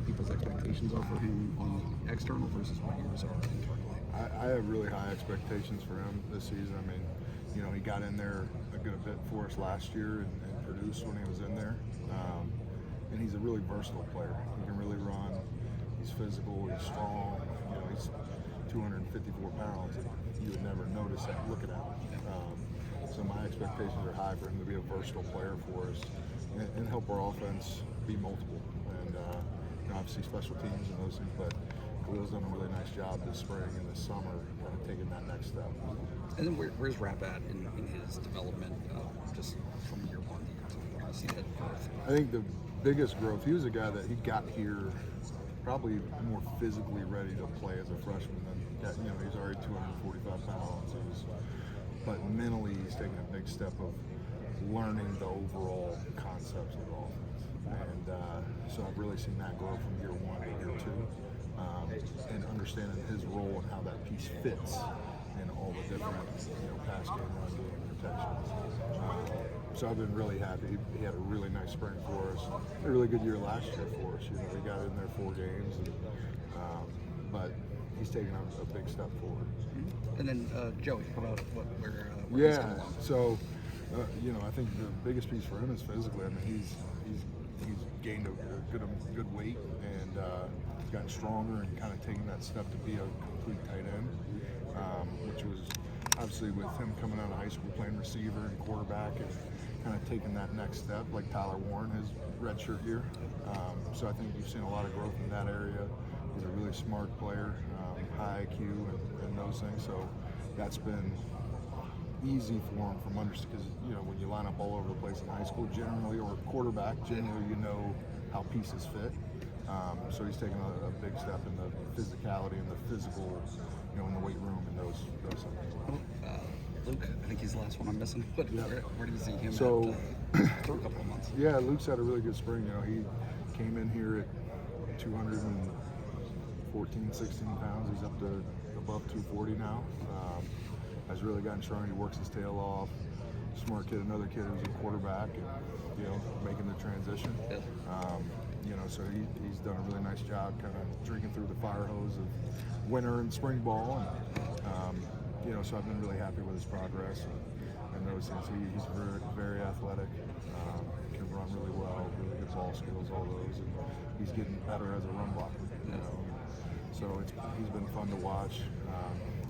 people's expectations are for him on the external versus what yours are internally? I have really high expectations for him this season. I mean, you know, he got in there a good bit for us last year and produced when he was in there. And he's a really versatile player. He can really run. He's physical. He's strong. You know, he's 254 pounds. And you would never notice that looking at him. So my expectations are high for him to be a versatile player for us and help our offense be multiple. And you know, obviously special teams and those things, but Khalil's done a really nice job this spring and this summer, kind of taking that next step. And then where's Rapp at in his development, just from year one to year two? Where do you see that growth? I think the biggest growth, he was a guy that he got here probably more physically ready to play as a freshman than that. You know, he's already 245 pounds. But mentally, he's taking a big step of learning the overall concepts of offense. And so I've really seen that grow from year one to year two, and understanding his role and how that piece fits in all the different, you know, pass game, run game, protections. So I've been really happy. He had a really nice spring for us. A really good year last year for us. You know, we got in there 4 games, and, but he's taken a big step forward. And then Joey, how about where he's coming along? So you know, I think the biggest piece for him is physically. I mean, he's gained a good weight and he's gotten stronger and kind of taken that step to be a complete tight end, which was obviously with him coming out of high school playing receiver and quarterback and kind of taking that next step, like Tyler Warren, his redshirt year. So I think you've seen a lot of growth in that area. He's a really smart player, high IQ and those things. So that's been easy for him from understanding, because you know when you line up all over the place in high school generally, or quarterback generally, you know how pieces fit. So he's taken a big step in the physicality and the physical, you know, in the weight room and those things. Luke, I think he's the last one I'm missing. But where do you see him through a couple of months? Yeah, Luke's had a really good spring. You know, he came in here at 214, 16 pounds. He's up to above 240 now. Has really gotten strong. He works his tail off. Smart kid, another kid who's a quarterback, and you know, making the transition. Yeah. You know, so he's done a really nice job, kind of drinking through the fire hose of winter and spring ball, and you know, so I've been really happy with his progress and those things. He's very, very athletic, can run really well, really good ball skills, all those, and he's getting better as a run blocker. You know, so he's been fun to watch.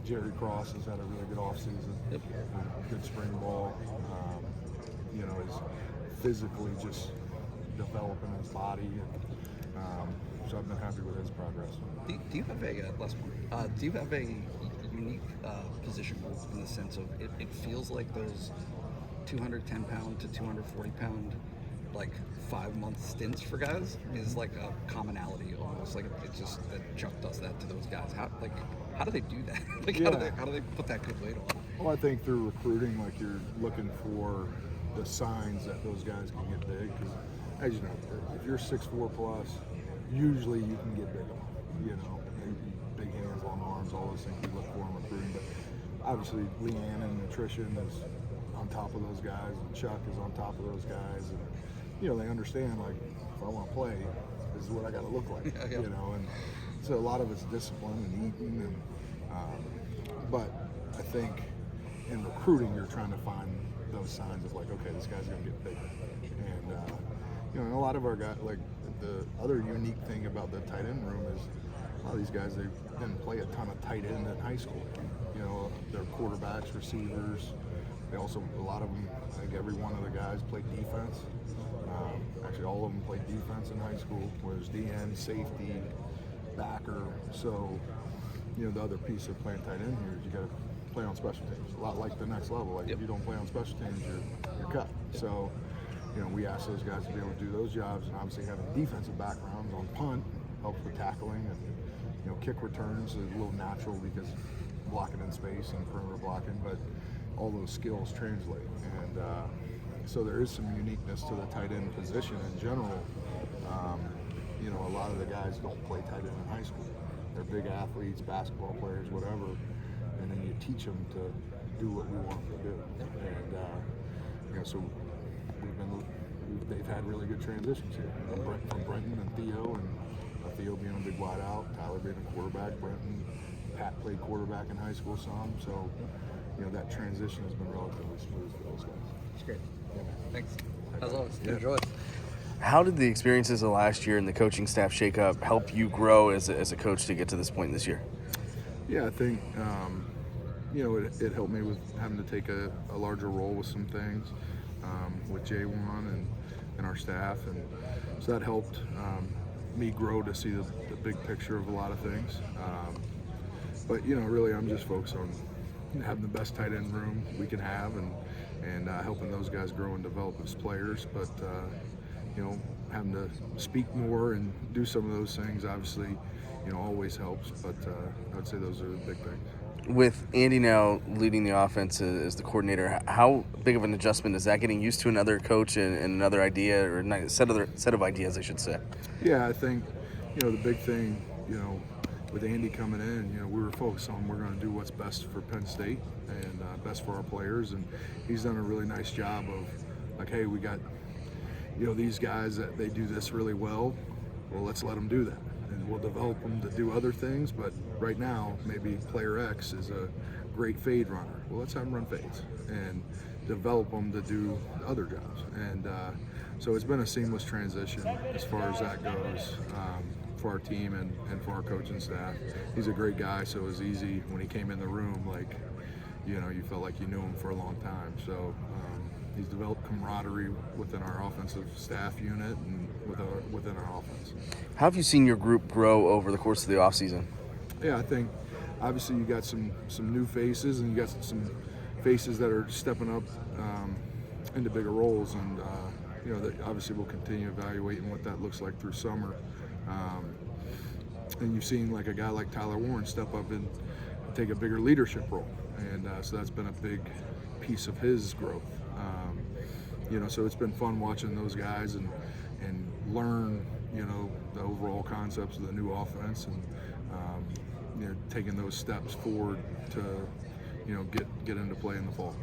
Jerry Cross has had a really good offseason, good spring ball. You know, is physically just developing his body, and so I've been happy with his progress. Do you have a last one? Do you have a unique position group in the sense of it feels like those 210 pound to 240 pound like 5-month stints for guys is like a commonality almost, like it's just that Chuck does that to those guys. How do they do that? Like how do they put that good weight on? Well, I think through recruiting, like you're looking for the signs that those guys can get big, because as you know, if you're 6'4" plus, usually you can get big. You know, big hands, long arms, all those things you look for in recruiting. But obviously, Leanne and nutrition is on top of those guys, and Chuck is on top of those guys, and you know, they understand, like, if I want to play, this is what I got to look like. Yeah. You know, and so a lot of it's discipline and eating, and but I think in recruiting, you're trying to find those signs of like, okay, this guy's gonna get bigger, and you know, and a lot of our guys, like the other unique thing about the tight end room is a lot of these guys, they didn't play a ton of tight end in high school. You know, they're quarterbacks, receivers. They also, a lot of them, I think every one of the guys played defense. Actually, all of them played defense in high school, whether it's DN, safety, backer. So, you know, the other piece of playing tight end here is you got to play on special teams. A lot like the next level. Like if you don't play on special teams, you're cut. So, you know, we ask those guys to be able to do those jobs, and obviously having defensive backgrounds on punt helps with tackling, and you know, kick returns is a little natural because blocking in space and perimeter blocking, but all those skills translate, and so there is some uniqueness to the tight end position in general. You know, a lot of the guys don't play tight end in high school. They're big athletes, basketball players, whatever, and then you teach them to do what we want them to do. And you know, so they've had really good transitions here from Brenton and Theo, and a Theo being a big wide out, Tyler being a quarterback, Brent and Pat played quarterback in high school some. So, that transition has been relatively smooth for those guys. It's great. Yeah, man. Thanks. As always, Yeah. enjoy. How did the experiences of last year and the coaching staff shakeup help you grow as a coach to get to this point this year? Yeah, I think it helped me with having to take a larger role with some things with J1 and our staff, and so that helped me grow to see the big picture of a lot of things. But really, I'm just focused on having the best tight end room we can have, and helping those guys grow and develop as players. But having to speak more and do some of those things, obviously, always helps. But I'd say those are the big things. With Andy now leading the offense as the coordinator, how big of an adjustment is that? Getting used to another coach and another idea, or a set of ideas, I should say. Yeah, I think the big thing, with Andy coming in, we were focused on we're going to do what's best for Penn State and best for our players, and he's done a really nice job of like, hey, we got these guys that they do this really well. Well, let's let them do that, and we'll develop them to do other things. But right now, maybe player X is a great fade runner. Well, let's have them run fades and develop them to do other jobs. And so it's been a seamless transition as far as that goes for our team and for our coaching staff. He's a great guy, so it was easy when he came in the room. Like, you felt like you knew him for a long time. So he's developed camaraderie within our offensive staff unit and within our offense. How have you seen your group grow over the course of the offseason? Yeah, I think obviously you got some new faces, and you got some faces that are stepping up into bigger roles, and that obviously we'll continue evaluating what that looks like through summer. And you've seen like a guy like Tyler Warren step up and take a bigger leadership role, and so that's been a big piece of his growth. So it's been fun watching those guys and learn the overall concepts of the new offense, and taking those steps forward to get into play in the fall.